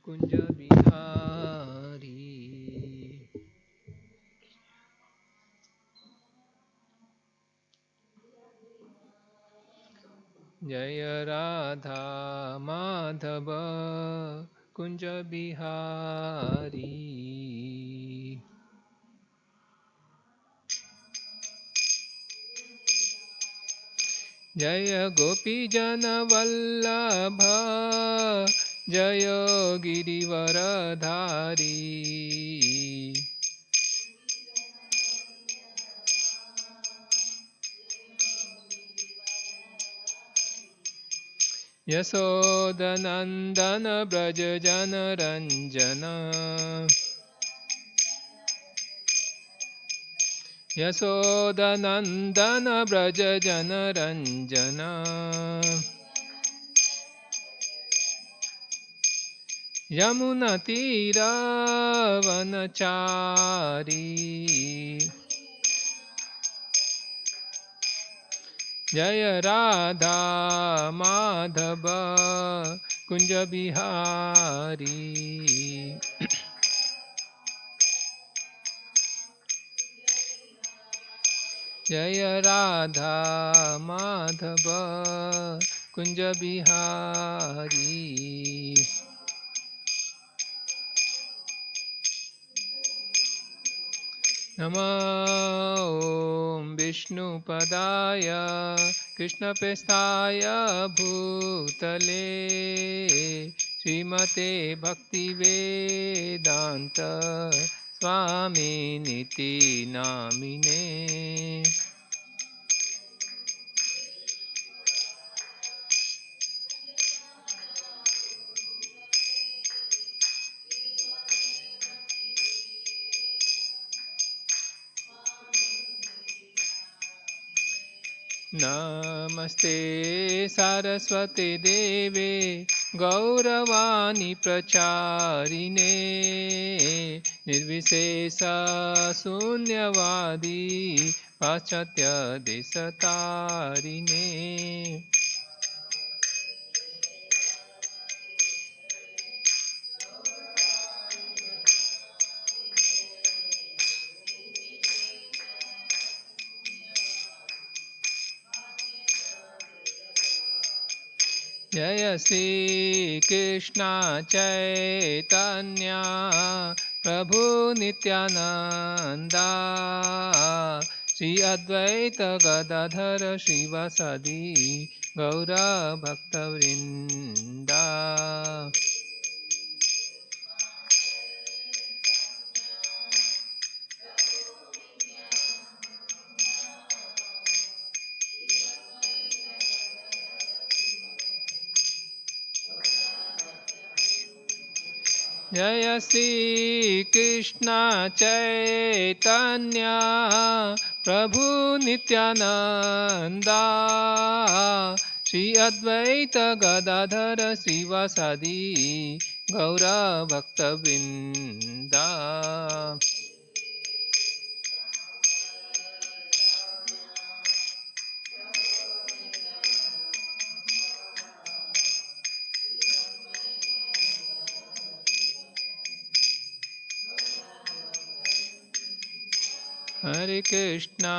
कुंज बिहारी। जय राधा माधव कुंज बिहारी। जय गोपी जन वल्लभ जय गिरिवरधारी। यशोदनंदन ब्रज जन रंजन। यशोदनंदन ब्रज जन रंजन। यमुना तीर वनचारी। जय राधा माधव कुंज बिहारी। जय राधा माधव कुंज बिहारी। नमो ॐ विष्णुपदाय कृष्णप्रेष्ठाय भूतले श्रीमते भक्तिवेदान्त स्वामिनिति नामिने। नमस्ते सरस्वती देवे गौरवाणी प्रचारिणे निर्विशेष शून्यवादी पाश्चात्य देशतारिणे। जय श्री कृष्ण चैतन्य प्रभु नित्यानंदा श्री अद्वैत गदाधर श्रीवासदि गौर भक्तवृंदा। जय श्री कृष्ण चैतन्य प्रभु नित्यानंदा श्री अद्वैत गदाधर श्रीवासदि गौर भक्तवृंदा। हरे कृष्णा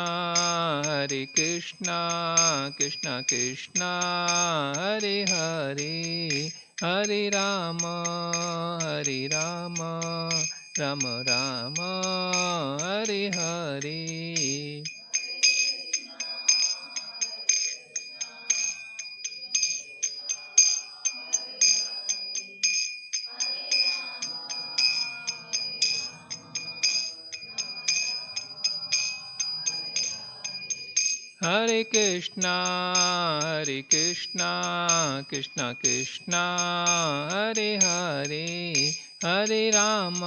कृष्णा कृष्णा हरे हरे हरे राम राम राम हरे हरे। हरे कृष्णा कृष्णा कृष्णा हरे हरे हरे राम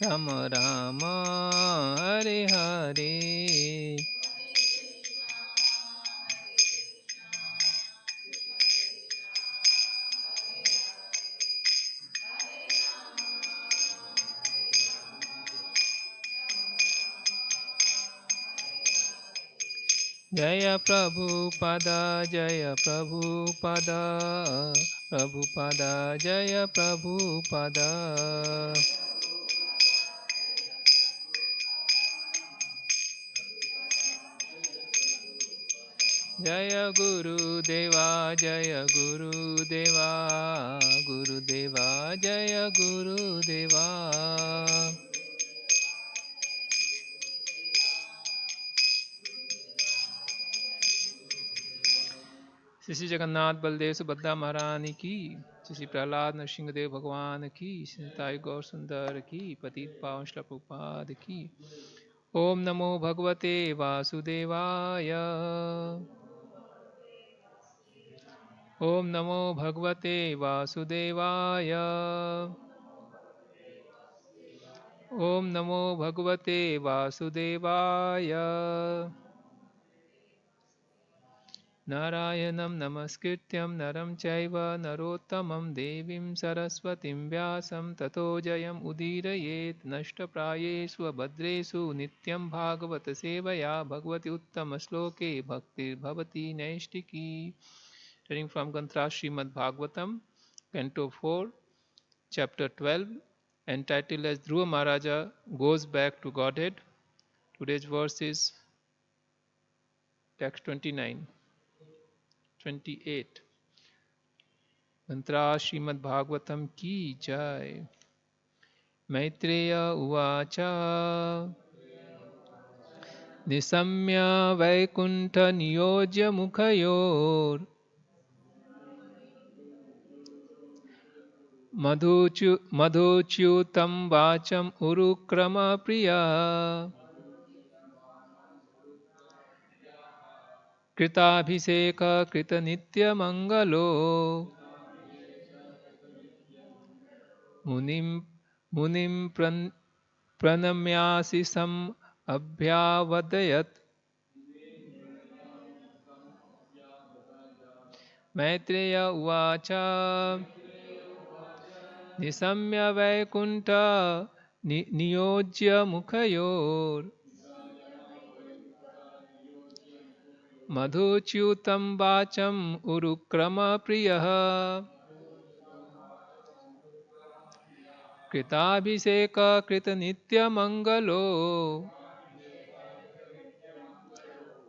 राम राम हरे हरे। जय Prabhupad Prabhupada Jaya Prabhupada. Jaya Guru Deva Jaya Guru Deva Guru Deva Jaya Guru Deva. Shri Jagannath Baldev Subhadra महारानी की, श्री प्रहलाद नरसिंहदेव भगवान की, श्री गौर सुंदर की, पतित पावन श्री प्रभुपाद की। ओम नमो भगवते वासुदेवाय। ओम नमो भगवते वासुदेवाय। ओम नमो भगवते वासुदेवाय। नारायणं नमस्कृत्यं नरं चैव नरोत्तमं देवीं सरस्वतीं व्यासं ततो जयम् उदीरयेत्। नष्टप्रायेषु भद्रेषु नित्यं भागवत सेवया भगवति उत्तमश्लोके भक्तिर्भवति नैष्टिकी। Reading from Granth Srimad Bhagavatam, Canto 4, Chapter 12, entitled as Dhruva Maharaja Goes Back to Godhead. Today's verse is text 29. 28. Mantra Srimad Bhagavatam ki jai. Maitreya uvacha Nisamya Vaikuntha Niyojya Mukhayor Madhuच्युतं Vacham Urukrama Priya Kritabhiseka Krita Nitya Mangalo Munim Pranamyasi Sam Abhyavadayat Maitreya Uvacha Nisamya Vaikuntha Niyojya Mukhayor Madhuच्युतं Vacham Urukrama Priya Kritabhiseka Krita Nitya Mangalo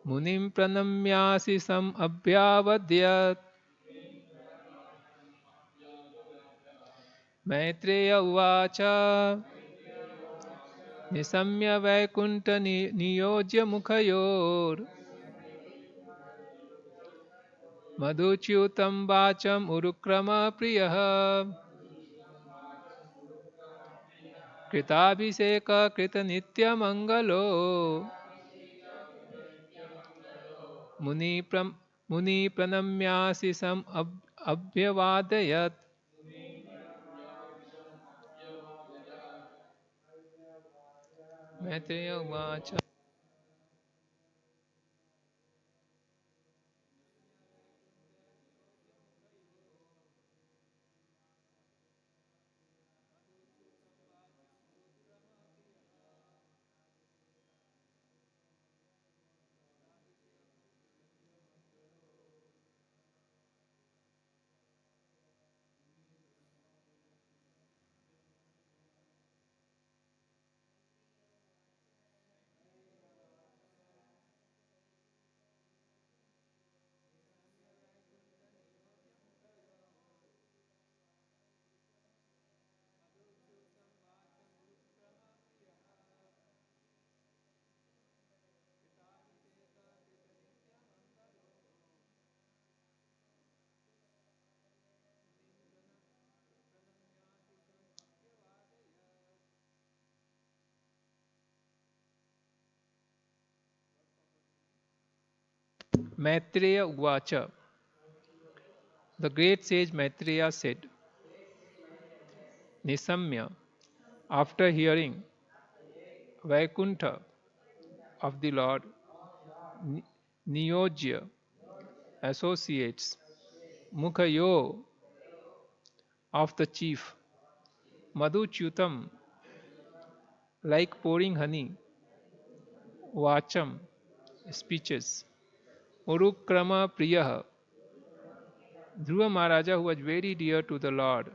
Munim Pranamyasi Sam Abhyavadyat. Maitreya Uvacha Nisamya Vaikuntha Niyojya Mukhayor Madhuच्युतं Vacham Urukrama Priya Kritabhiseka Krita Nitya Mangalo Muni Pranamyasi Sam Abhyavadayat. Maitreya Uvacha. Maitreya Uvacha. The great sage Maitreya said, Nisamya, after hearing Vaikuntha of the Lord, Niyojya, associates, Mukhayo of the chief, Madhuchutam, like pouring honey, Vacham, speeches, Urukrama Priyaha, Dhruva Maharaja, who was very dear to the Lord,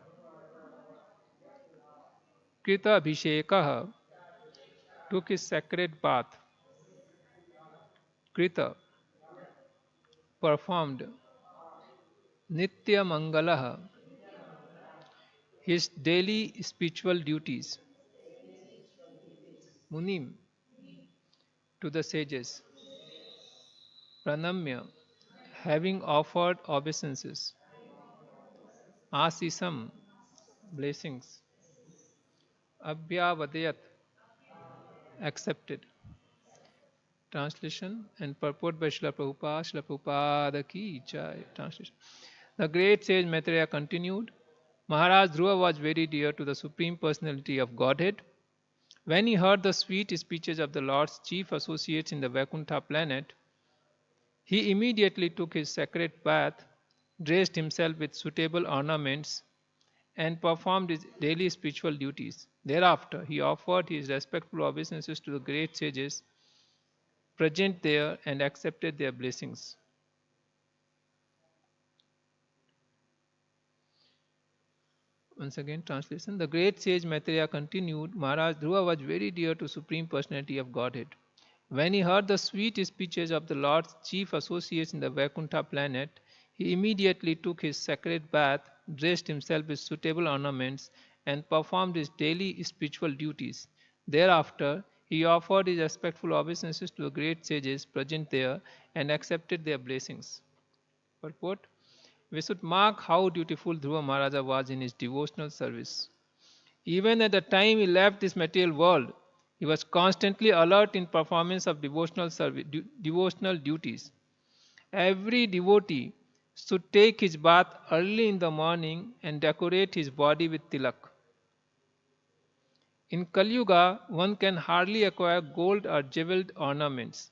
Krita Abhishekah, took his sacred bath. Krita performed Nitya Mangalah, his daily spiritual duties. Munim, to the sages. Pranamya, having offered obeisances. Asisam, blessings. Abhyavadayat, accepted. Translation and purport by Srila Prabhupada. Srila Prabhupada ki jai. Translation. The great sage Maitreya continued. Maharaj Dhruva was very dear to the Supreme Personality of Godhead. When he heard the sweet speeches of the Lord's chief associates in the Vaikuntha planet, he immediately took his sacred bath, dressed himself with suitable ornaments, and performed his daily spiritual duties. Thereafter, he offered his respectful obeisances to the great sages present there and accepted their blessings. Once again, translation. The great sage Maitreya continued, Maharaj Dhruva was very dear to Supreme Personality of Godhead. When he heard the sweet speeches of the Lord's chief associates in the Vaikuntha planet, he immediately took his sacred bath, dressed himself with suitable ornaments, and performed his daily spiritual duties. Thereafter, he offered his respectful obeisances to the great sages present there and accepted their blessings. Purport: we should mark how dutiful Dhruva Maharaja was in his devotional service. Even at the time he left this material world, he was constantly alert in performance of devotional duties. Every devotee should take his bath early in the morning and decorate his body with tilak. In Kali Yuga, one can hardly acquire gold or jeweled ornaments,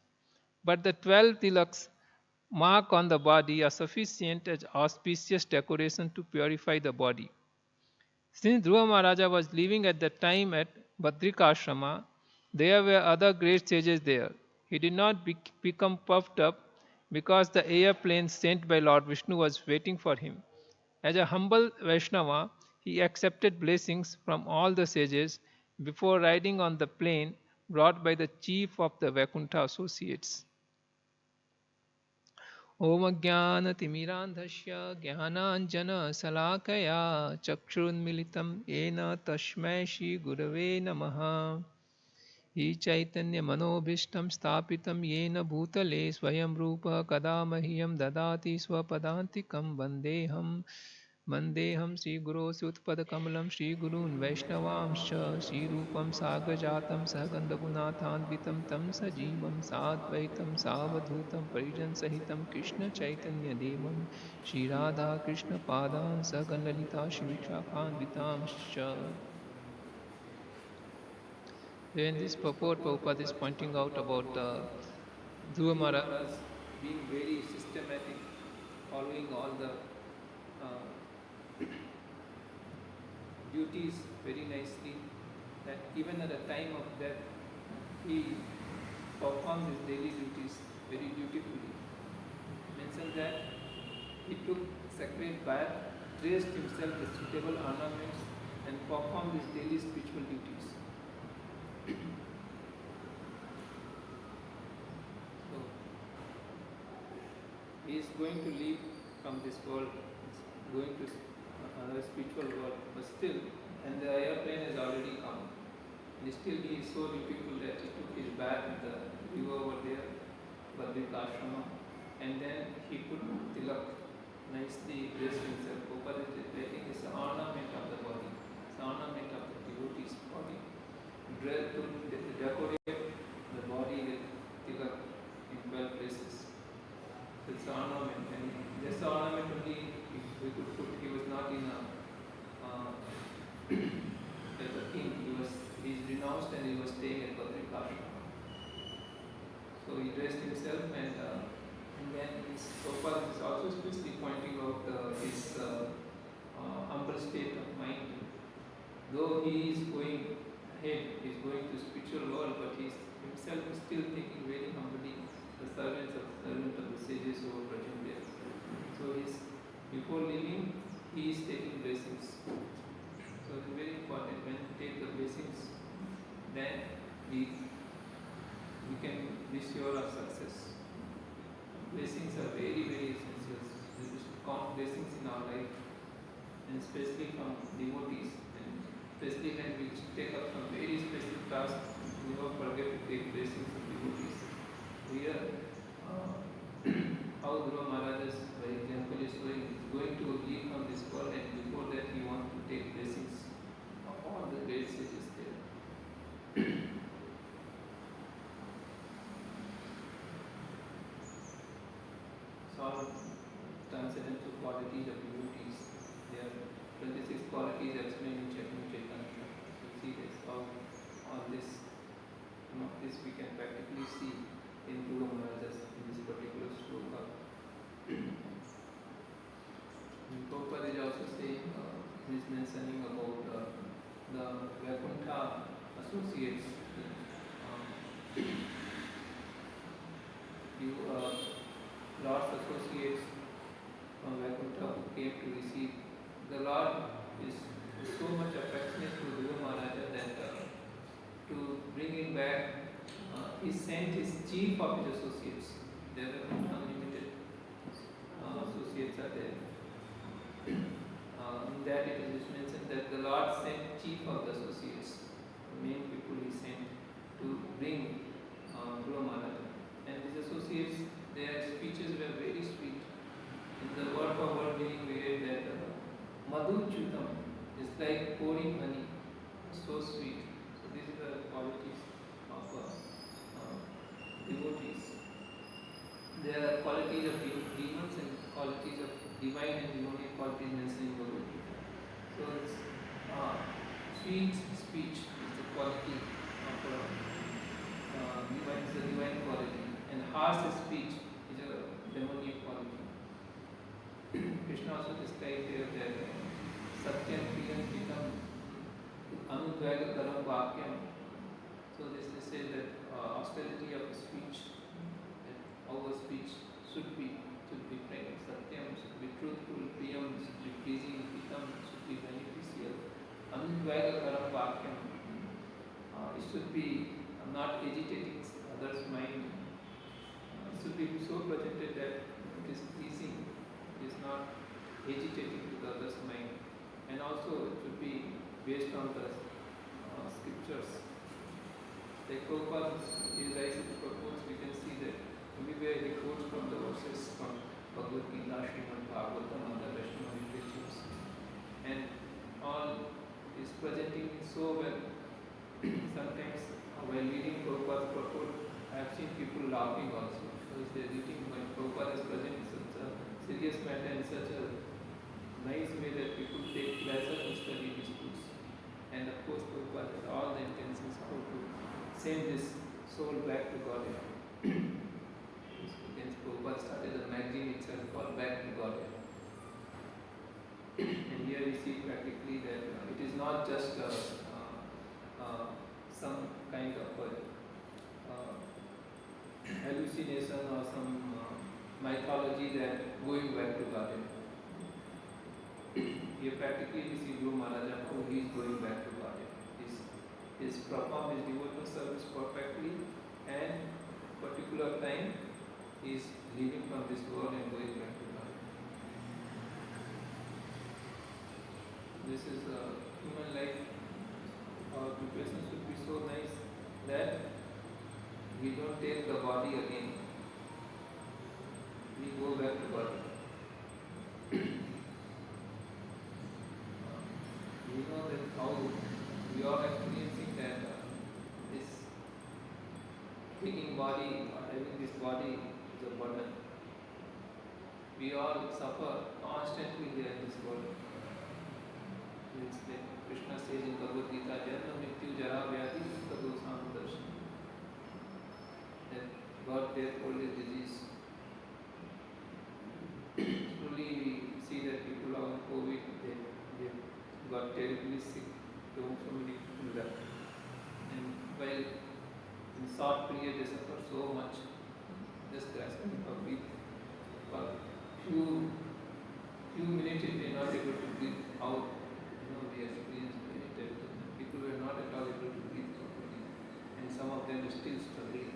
but the 12 tilaks mark on the body are sufficient as auspicious decoration to purify the body. Since Dhruva Maharaja was living at that time at Badrikashrama, there were other great sages there. He did not become puffed up because the airplane sent by Lord Vishnu was waiting for him. As a humble Vaishnava, he accepted blessings from all the sages before riding on the plane brought by the chief of the Vaikuntha associates. Om Jnanatimirandhasya Jnananjana Salakaya Chakshurunmilitam Yena Tashmai Shri Gurave Namaha. He Chaitanya Manobhishtam Sthapitam Yena Bhutale Swayam Rupa Kadamahyam Dadati Swapadantikam Vandeham Sri Guru Sutpadakamalam Sri Gurun Vaishnavamscha Sri Rupam Sagrajatam Sagandagunathanvitam Tam Sajivam Sadvaitam Savadhutam Parijan Sahitam Krishna Chaitanya Devam Sri Radha Krishna Padan Saganlalita Shri Vitamscha. In this purport, Prabhupada is pointing out about Dhruva Maharaj being very systematic, following all the duties very nicely, that even at the time of death, he performed his daily duties very dutifully. Mentioned that he took sacred bath, dressed himself with suitable ornaments, and performed his daily spiritual duties. So, he is going to leave from this world, going to another spiritual world, but still, and the airplane has already come. And still he is so dutiful that he took his bath in the river over there, Badrikashrama, and then he put tilak, nicely dressed himself. Prabhupada is relating this ornament of the body, it's ornament of the devotee's body. To decorate the body with tilak in 12 places. So it's ornament, and this ornament only we could put. He was not in a as a king. He is renounced and he was staying at Badrikashrama. So he dressed himself and then his Prabhupada is also especially pointing out his humble state of mind. Though he is going ahead, he is going to spiritual world, but he himself is still thinking very humbly, the servant of the sages who are present there. So his before leaving, he is taking blessings. So it's very important when we take the blessings, then we can be sure of success. Blessings are very, very essential. We should count blessings in our life, and especially from devotees, and especially when we take up some very special tasks, we don't forget to take blessings of devotees. Here, how Guru Maharaj, for example, is going to leave from this world, and before that he wants to take blessings of all the great sages there. So all transcendental qualities of devotees, there are 26 qualities explained in Chaitanya. You see this, how all this, this we can practically see in Guru Maharaj's in this particular sloka. Prabhupada is also saying, he is mentioning about the Vaikuntha associates. Lord's associates from Vaikuntha who came to receive. The Lord is so much affectionate to Guru Maharaja that to bring him back, he sent his chief of his associates. There are unlimited associates are there. In that it is mentioned that the Lord sent chief of the associates, the main people he sent to bring Guru Maharaja. And these associates, their speeches were very sweet. In the word for word meaning we read that Achyuta is like pouring honey, so sweet. So these are the qualities of devotees. There are qualities of demons and qualities of divine and demonic qualities mentioned in Bhagavad Gita. So it's sweet speech is the quality of divine, is the divine quality, and harsh speech is a demonic quality. Krishna also described here that Satyam Priyam Hitam Anudvayagaram Vakyam. So this says that austerity of speech, that our speech should be frank. Satyam should be truthful, Priyam should be pleasing, Hitam should be beneficial. Anudvayagaram Vakyam, it should be not agitating others' mind. It should be so presented that it is pleasing, it is not agitating to the other's mind. And also it should be based on the scriptures. Like Prabhupada is writing the purpose, we can see that everywhere he quotes from the verses from Bhagavatham, Srimad, Bhagavatham, other Vaishnava literatures. And all is presenting so well. Sometimes while reading Prabhupada's purport, I have seen people laughing also. Because they are reading when Prabhupada is present in such a serious matter and such a nice way that people take pleasure to study his books. And of course, Prabhupada has all the intentions how to send this soul back to Godhead. Against Prabhupada started a magazine itself called Back to Godhead. And here we see practically that it is not just some kind of hallucination or some mythology that going back to Godhead. Here practically we see Guru Maharaja how he is going back to Godhead. He has performed his devotional service perfectly, and particular time he is leaving from this world and going back to Godhead. This is human life. Our preparation should be so nice that we don't take the body again. We go back to body. We know that how we are experiencing that this taking body or having this body is a burden. We all suffer constantly here in this world. It's like Krishna says in Bhagavad Gita, Janma Mrityu Jara Vyadhi Dukha Dosam Darshan. That birth, death, old age, disease. Truly we see that people on COVID, they got terribly sick. So many people left. And while in short period they suffer so much, just grasping for breath for few few minutes if they are not able to breathe out, we experienced many times. People were not at all able to breathe properly, and some of them are still struggling.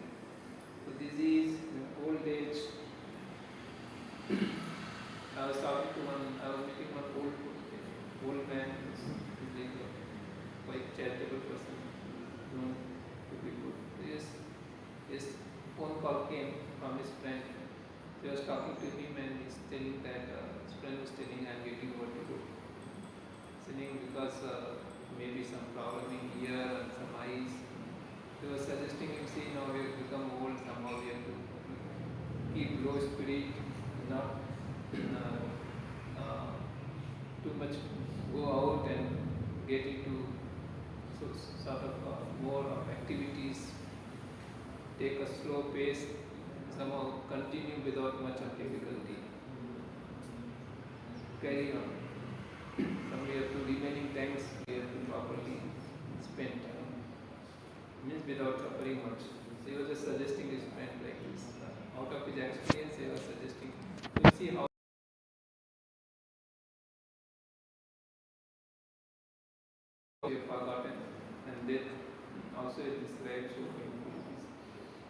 So disease, old age. I was meeting one old man, he's like a quite charitable person, known to people. His phone call came from his friend. He was talking to him and he's telling that his friend was telling, I'm getting vertigo. Saying because maybe some problem in ear and some eyes. He was suggesting him, see, now we have become old, somehow we have to keep low spirit, not too much go out and get into sort of more of activities, take a slow pace, somehow continue without much of difficulty. Carry on. Some we have to remaining times we have to properly spend means without suffering much. So he was just suggesting his friend like this. Out of his experience, he was suggesting. You see how we have forgotten and death also is described so painfully.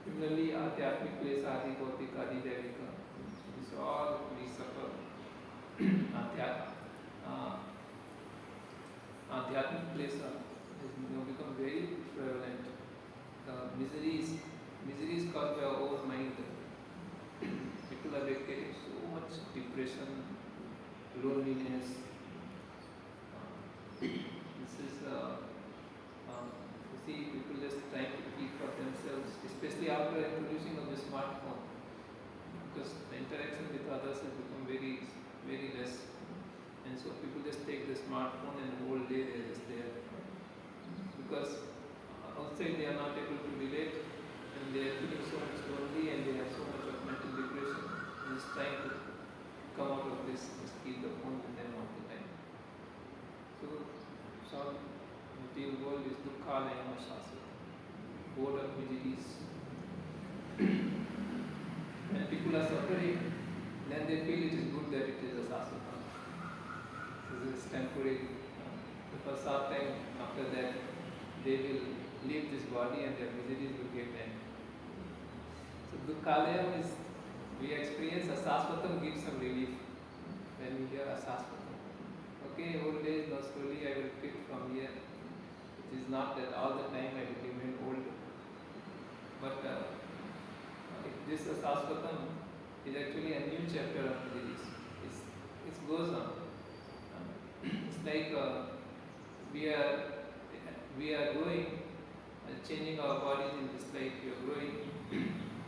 Similarly, Adhyatmic place, Adi Bhautik, Adi Devika. This all we suffer. Adhyatmic place has become very prevalent. Miseries caused by our own mind. People are getting so much depression, loneliness. This is you see people just trying to keep for themselves, especially after introducing of the smartphone, because the interaction with others has become very, very less, and so people just take the smartphone and the whole day they are just there, because outside they are not able to relate, and they are feeling so much lonely, and they have so much of mental depression, and just trying to come out of this, just keep the phone with them all the time. So material world is dukkhalayam shasvata, board of miseries. When people are suffering, then they feel it is good that it is a sasvata. This is temporary. For some time after that, they will leave this body and their miseries will get end. So dukkhalayam is, we experience a sasvatam gives some relief when we hear a sasvatam. Okay, old age, now slowly I will quit from here. It is not that all the time I will remain old. But if this Sasvatam is actually a new chapter of this. It goes on. It's like we are growing, changing our bodies in this life. We are growing,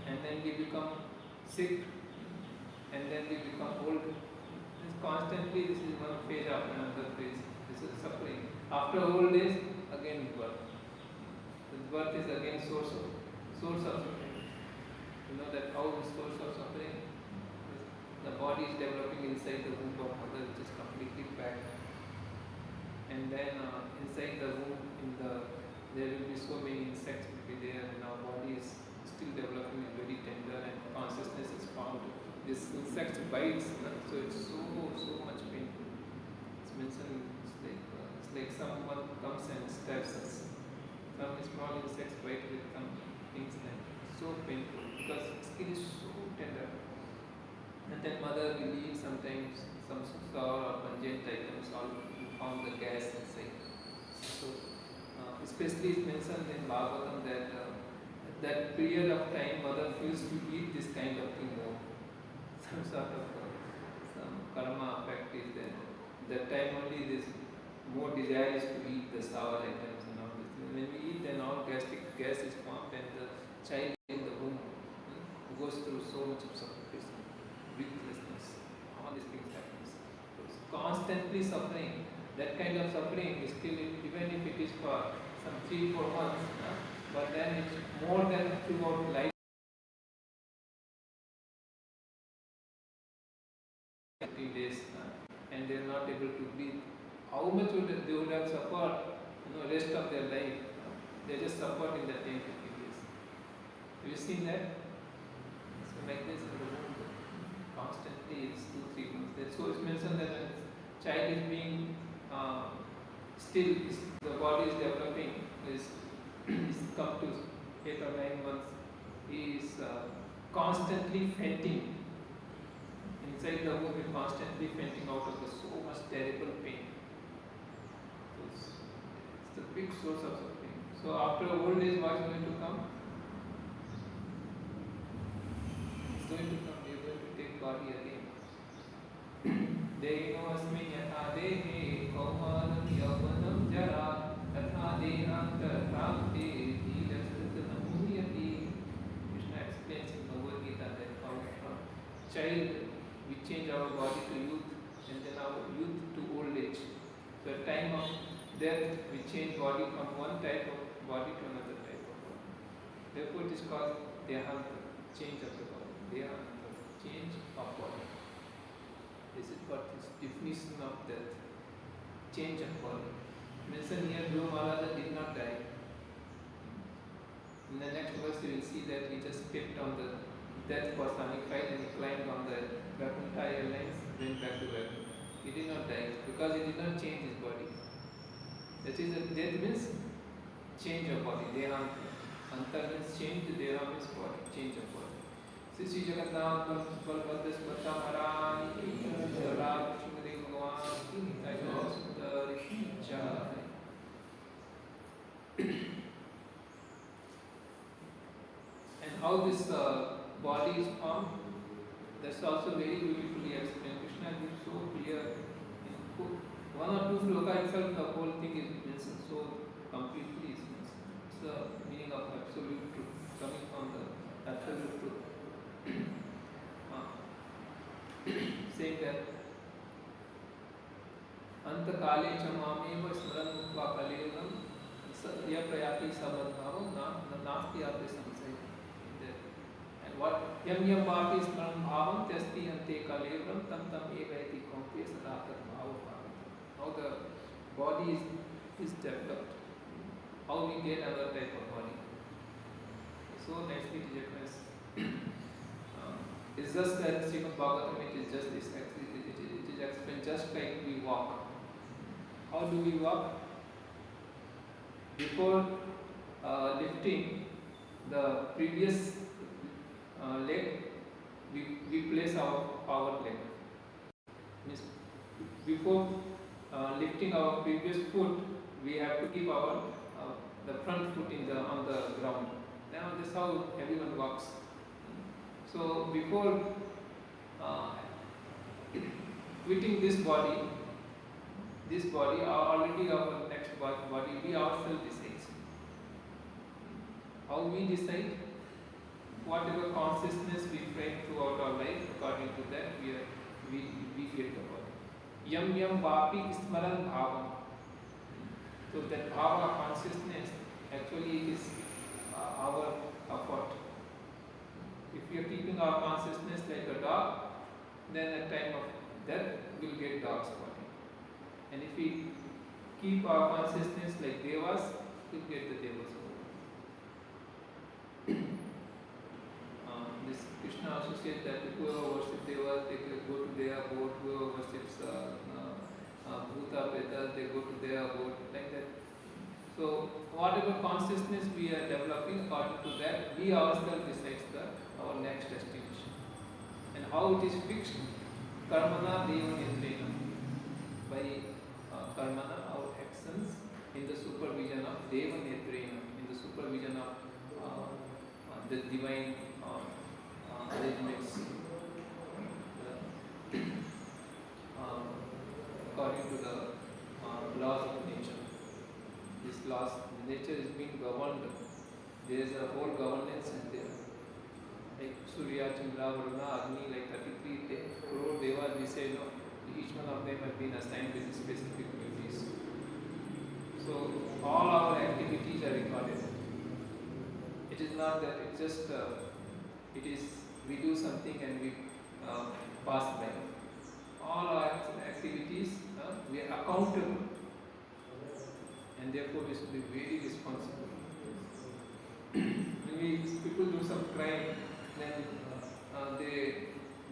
and then we become sick, and then we become old. Constantly, this is one phase after another phase. This is suffering. After old age, again birth. The birth is again source of suffering. You know that how the source of suffering is the body is developing inside the womb of mother, which is completely packed. And then inside the womb, there will be so many insects will be there, and our body is still developing and very tender, and consciousness is found. This insect bites, so it's so much painful. It's mentioned, it's like someone comes and stabs us. Some small insects bite with some things, and so painful because skin is so tender. And then mother will eat sometimes some sour or pungent items, all found the gas inside. So especially it's mentioned in Bhagavatam that that period of time mother feels to eat this kind of thing more. Some sort of some karma effect is there. That time only this more desire is to eat the sour items and all this. When we eat, then all gastric gas is formed, and the child in the womb goes through so much of suffocation, breathlessness, all these things happens. So it's constantly suffering. That kind of suffering is still, even if it is for some 3-4 months, but then it's more than throughout life. 15 days, and they are not able to breathe. How much they would have suffered, rest of their life? They just suffered in that 10-15 days. Have you seen that? So like this in the womb. constantly it's 2-3 months. So it's mentioned that when child is being still the body is developing, is come to 8 or 9 months, he is constantly fainting inside the womb, is constantly fainting out of so much terrible pain. So it's the big source of suffering. So after old age, what is going to come? It's going to come. We are going to take body again. Dehinosmi yatha dehe kaumalam yauvanam jara tatha dehantarapte dhirasatnamuyati. Krishna explains in Bhagavad Gita that how from child we change our body to youth and then our youth to old age. So at time of death we change body from one type of body to another type of body. Therefore it is called dehanta, change of the body. Dehanta, change of body. This is what is definition of death. Change of body. Mentioned here, Dhruva Maharaja did not die. In the next verse you will see that he just stepped on the death personified and he climbed on the Gopinath airlines, went back to Vaikuntha. He did not die because he did not change his body. That is, death means change of body. Dehanta. Anta means change, Deha means body, change of body. Sri Jagannath Balbhadra Smrta Maharani ki Jai, Shrimad Bhagavatam ki Nitai Sundar ki Jai. And how this body is formed, that's also very beautifully explained. Krishna gives so clear in one or two sloka itself, the whole thing is mentioned so completely. It's the meaning of absolute truth, coming from the absolute truth. Saying that Anta Kale Chamameva Smaran Mukva Kalevam Satya Prayati Sabadhavam Nasti Ape Samsaya. And what Yam Yam Bhapi Smaran Bhavam Tyasti Ante Kalevam Tam Tam Evaiti Kompe Sadatat Bhava. How the body is developed, how we get another type of body. So nicely it is it's just that Srimad Bhagavatam, it is just this, it is explained just like we walk. How do we walk? Before lifting the previous leg, we place our leg. Means before lifting our previous foot, we have to keep our the front foot on the ground. Now this is how everyone walks. So before quitting this body, already our next body, we ourselves decide. How we decide? Whatever consciousness we frame throughout our life, according to that, we get the body. Yam yam vapi smaran bhavam. So that bhava consciousness actually is our effort. If we are keeping our consciousness like a dog, then at time of death we will get dog's body. And if we keep our consciousness like devas, we will get the deva's body. This Krishna also said that whoever worships devas, they go to their abode. Whoever worships bhuta pretas, they go to their abode. Like that. So whatever consciousness we are developing, according to that, we ourselves decide our next destination. And how it is fixed? Karmana deva nidrena. By karmana, our actions, in the supervision of deva nidrena, in the supervision of the divine arrangements, according to the laws of nature. This laws, nature is being governed. There is a whole governance in there. Like Surya, Chandra, Varuna, Agni, like 33 crore devas, we say no, each one of them have been assigned with specific duties. So all our activities are recorded. It is not that it's just it is we do something and we pass by. All our activities we are accountable, and therefore we should be very responsible. When people do some crime, then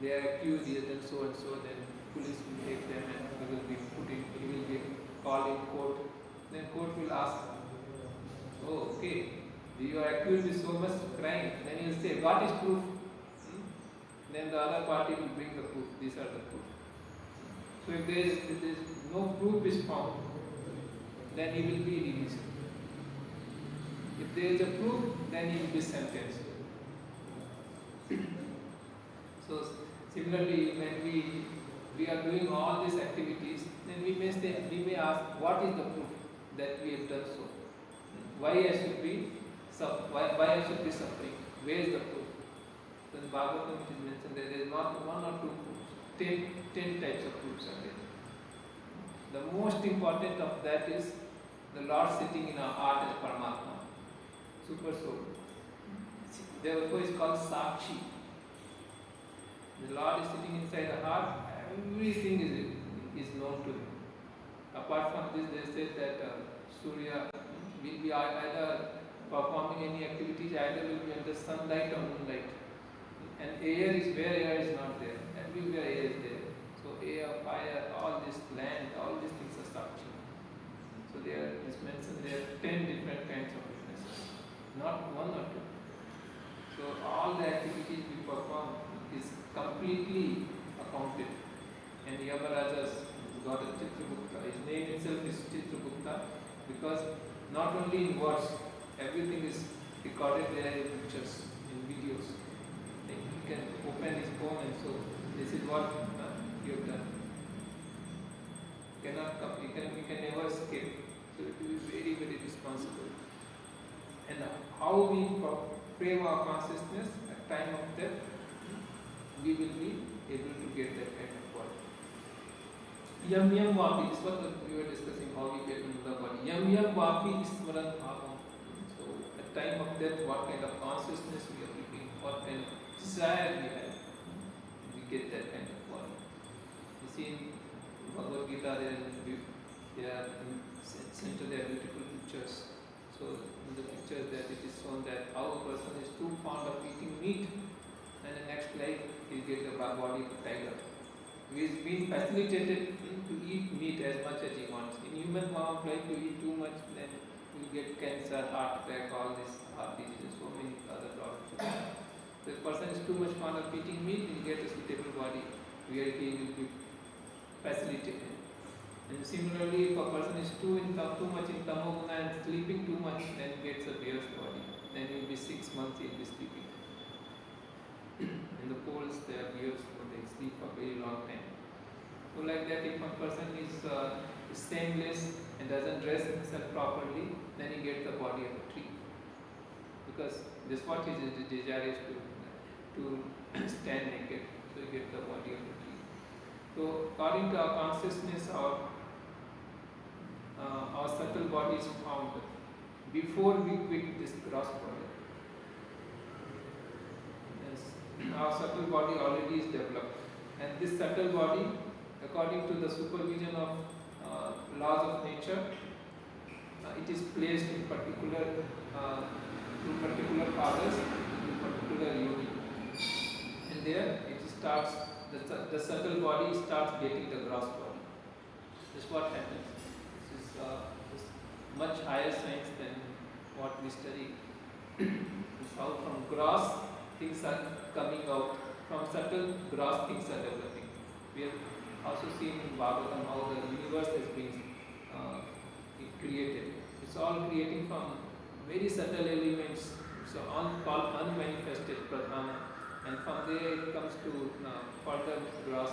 they are accused, he has done so and so, then police will take them and he will be called in court. Then court will ask, oh, okay, you are accused with so much crime. Then he will say, what is proof? Then the other party will bring the proof. These are the proof. So if there is no proof is found, then he will be released. If there is a proof, then he will be sentenced. So similarly, when we are doing all these activities, then we may ask, what is the proof that we have done so? Why I should be suffering? Where is the proof? So in Bhagavatham it is mentioned that there is not one or two proofs, 10 types of proofs are there. The most important of that is the Lord sitting in our heart as Paramatma, Super Soul. Therefore is called Sakshi. The Lord is sitting inside the heart, everything is known to him. Apart from this, they said that Surya will be either performing any activities, either will be under sunlight or moonlight. And air is where air is not there. Everywhere air is there. So air, fire, all this land, all these things are Sakshi. So there is mentioned there are 10 different kinds of witnesses, not one or two. So all the activities we perform is completely accounted. And Yamaraja's God of Chitragupta, his name itself is Chitragupta, because not only in words, everything is recorded there in pictures, in videos. Like he can open his phone and so this is what you have done. You can never escape. So it will be very, very responsible. And how we frame our consciousness at time of death, we will be able to get that kind of body. Yam yam vapi, this is what we were discussing, how we get into the body. Yam yam vapi smaran bhavam. So at time of death, what kind of consciousness we are living, what kind of desire we have, we get that kind of body. You see in Bhagavad Gita, there are center there beautiful pictures. So in the pictures that it is shown that how a person is too fond of eating meat, and in the next life he will get the body of a tiger. He is being facilitated to eat meat as much as he wants. In human form of life, you eat too much, then you will get cancer, heart attack, all these heart diseases, so many other problems. So if a person is too much fond of eating meat, he will get a suitable body where he will be facilitated. And similarly, if a person is too much in tamoguna and sleeping too much, then he gets a bear's body. Then he will be 6 months he will be sleeping. In the poles, there are bears, so they sleep for a very long time. So like that, if a person is stainless and doesn't dress himself properly, then he gets the body of a tree. Because this is what his desire is to stand naked. So he gets the body of a tree. So according to our consciousness, our subtle body is found before we quit this gross body. Yes. Our subtle body already is developed, and this subtle body, according to the supervision of laws of nature, it is placed in particular fathers, in particular yogi, and there it starts. The subtle body starts getting the gross body. This is what happens. This is much higher science than what we study. It's how from gross things are coming out, from subtle gross things are developing. We have also seen in Bhagavatham how the universe has been created. It's all creating from very subtle elements, so called unmanifested pradhana. And from there it comes to further gross,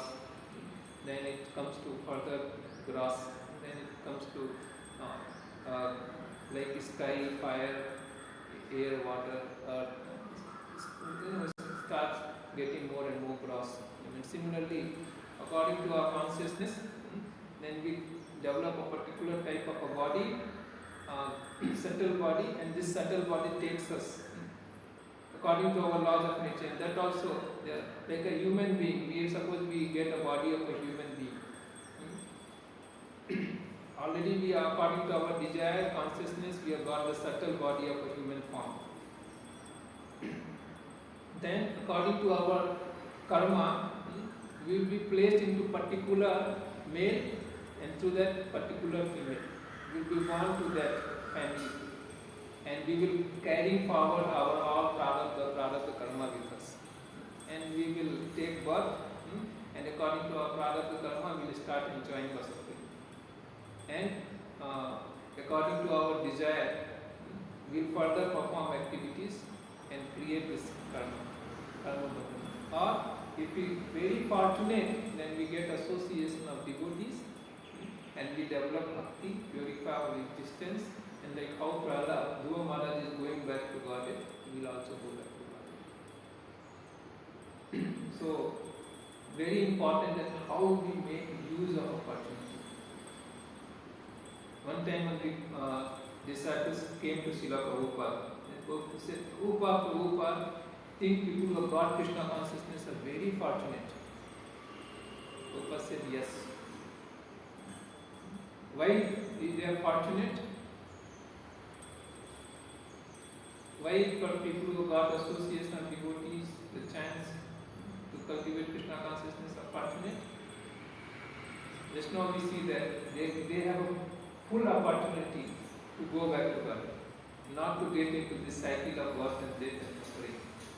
then it comes to further gross, then it comes to like sky, fire, air, water, earth. It starts getting more and more gross. And similarly, according to our consciousness, then we develop a particular type of a body, subtle body, and this subtle body takes us according to our laws of nature. And that also, like a human being, we suppose we get a body of a human being. Already we are, according to our desire, consciousness, we have got the subtle body of a human form. Then according to our karma, we will be placed into particular male, and through that particular female. We will be born to that family, and we will carry forward our all prarabdha karma with us. And we will take birth, and according to our prarabdha karma, we will start enjoying our suffering. And according to our desire, we will further perform activities and create this karma. Or if we are very fortunate, then we get association of devotees, and we develop bhakti, purify our existence, and like how Prahlad, Dhruva Maharaj is going back to Godhead, we will also go back to Godhead. So, very important that how we make use of opportunity. One time when the disciples came to Srila Prabhupada, and Prabhupada said, Prabhupada, think people who have got Krishna consciousness are very fortunate. Prabhupada said, yes. Why they are fortunate? Why for people who got association of devotees, the chance to cultivate Krishna consciousness are fortunate? Just now we see that they have a full opportunity to go back to God, not to get into this cycle of birth and death and suffering.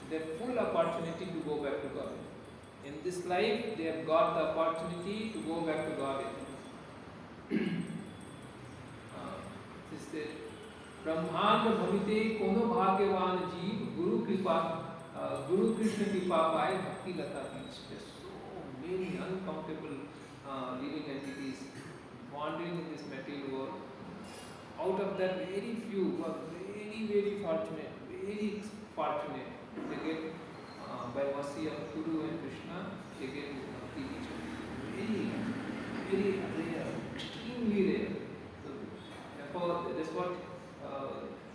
They have full opportunity to go back to God. In this life, they have got the opportunity to go back to God. This is ब्रह्मांड भविते कोनो भाग्यवान जीव गुरु कृपा गुरु कृष्ण कृपा पाए भक्ति लता बीच. There's so many uncountable living entities wandering in this material world. Out of that, very few who are very fortunate, they get by mercy of Guru and Krishna, they get bhakti beach. Very rare, extremely rare. So therefore, that's what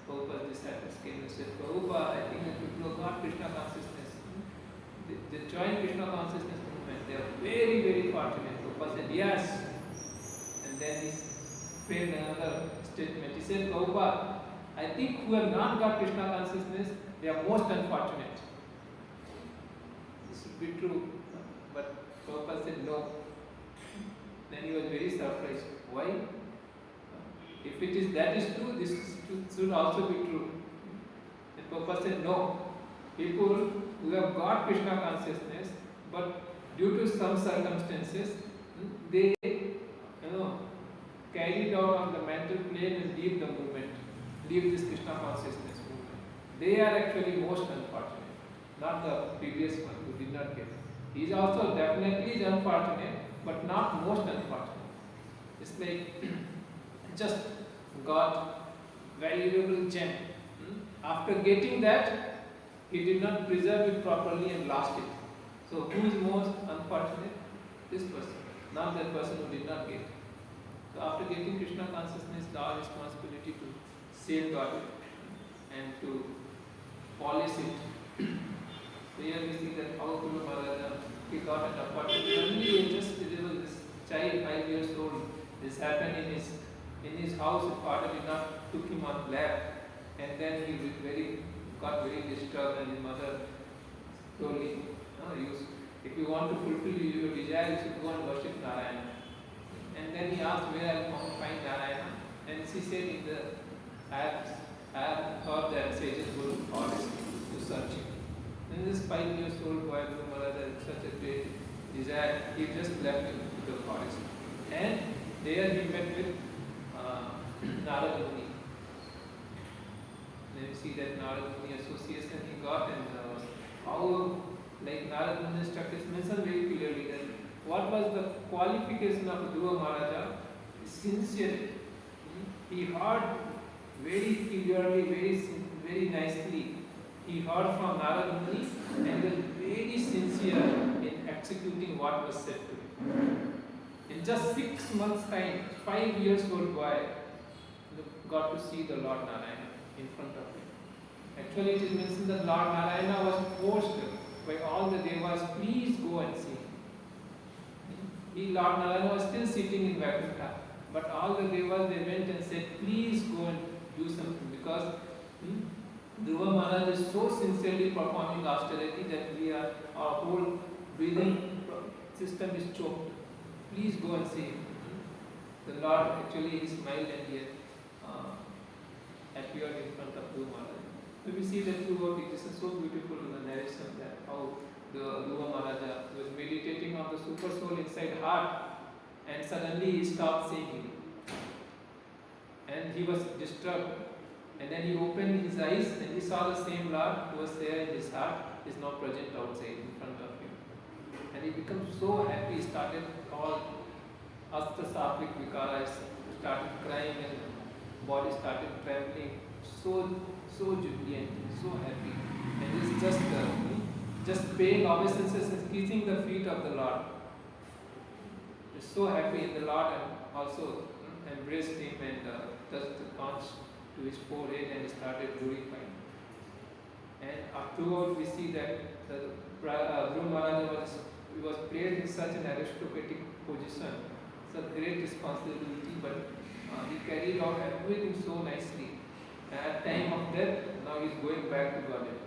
Prabhupada's disciples came and said, Prabhupada, I think that people who got Krishna consciousness, they join Krishna consciousness movement, they are very fortunate. Prabhupada said, yes. And then he made another statement. He said, Prabhupada, I think who have not got Krishna consciousness, they are most unfortunate. This should be true. But Prabhupada said, no. Then he was very surprised. Why? If it is that is true, this should also be true. And Prabhupada said, no. People who have got Krishna consciousness, but due to some circumstances, they carry it out on the mental plane and leave the movement, leave this Krishna consciousness movement. They are actually most unfortunate, not the previous one who did not get it. He is also definitely unfortunate, but not most unfortunate. It's like just got valuable gem. After getting that, he did not preserve it properly and lost it. So who is most unfortunate? This person, not that person who did not get it. So after getting Krishna consciousness, our responsibility to safeguard it and to polish it. So here we see that how Guru Maharaj, he got an opportunity. There was this child, 5 years old. This happened in his house. His father did not took him on lap, and then he got very disturbed, and his mother told him, if you want to fulfill your desire, you should go and worship Narayana. And then he asked where I will find Narayana, and she said, I have heard that sages go to forest to search him. Then this 5 years old boy, Guru Maharaj, had such a great desire, he just left him to the forest. And there he met with Narada Muni. Then you see that Narada Muni association he got, and how like Narada Muni instructor is mentioned very clearly that what was the qualification of Dhruva Maharaja? Sincerity. He heard very clearly, very nicely. He heard from Narada Muni and was very sincere in executing what was said to him. In just 6 months' time, 5 years old boy got to see the Lord Narayana in front of him. Actually, it is mentioned that Lord Narayana was forced by all the devas, please go and see. Lord Narayana was still sitting in Vaikuntha, but all the devas, they went and said, please go and do something, because Dhruva Maharaj is so sincerely performing austerity that our whole breathing system is choked. Please go and see. The Lord actually he smiled and he appeared in front of Dhruva Maharaja. So we see that throughout it is so beautiful in the narration that how the Dhruva Maharaja was meditating on the super soul inside heart, and suddenly he stopped seeing him. And he was disturbed. And then he opened his eyes and he saw the same Lord who was there in his heart is now present outside in front of him. And he becomes so happy, he started all Asta Satvik Vikaras, started crying and body started trembling, so jubilant, so happy. And he's just paying obeisances and kissing the feet of the Lord. He's so happy in the Lord and also embraced him and touched the conch to his forehead and he started glorifying. And afterward we see that the Dhruva Maharaja was placed in such an aristocratic position, such great responsibility, but he carried out everything so nicely. And at time of death, now he is going back to Godhead.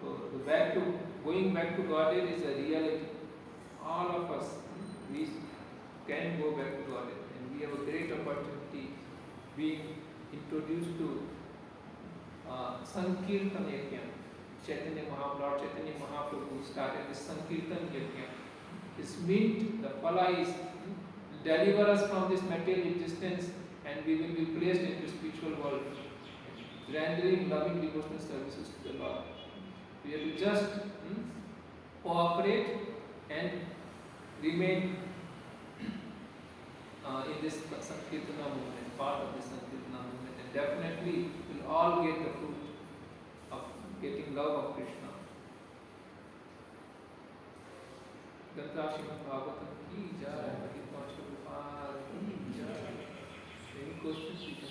So going back to Godhead is a reality. All of us, we can go back to Godhead, and we have a great opportunity being introduced to Sankirtan Yajna. Lord Chaitanya Mahaprabhu started this Sankirtan Yajna. It's meant the phala is deliver us from this material existence and we will be placed into spiritual world, rendering loving devotional services to the Lord. We have to just cooperate and remain in this Sankirtana movement, part of this Sankirtana movement, and definitely we'll all get the fruit of getting love of Krishna. Srimad Bhagavatham ki jai, Bhagavad Gita ki jai. Any questions you can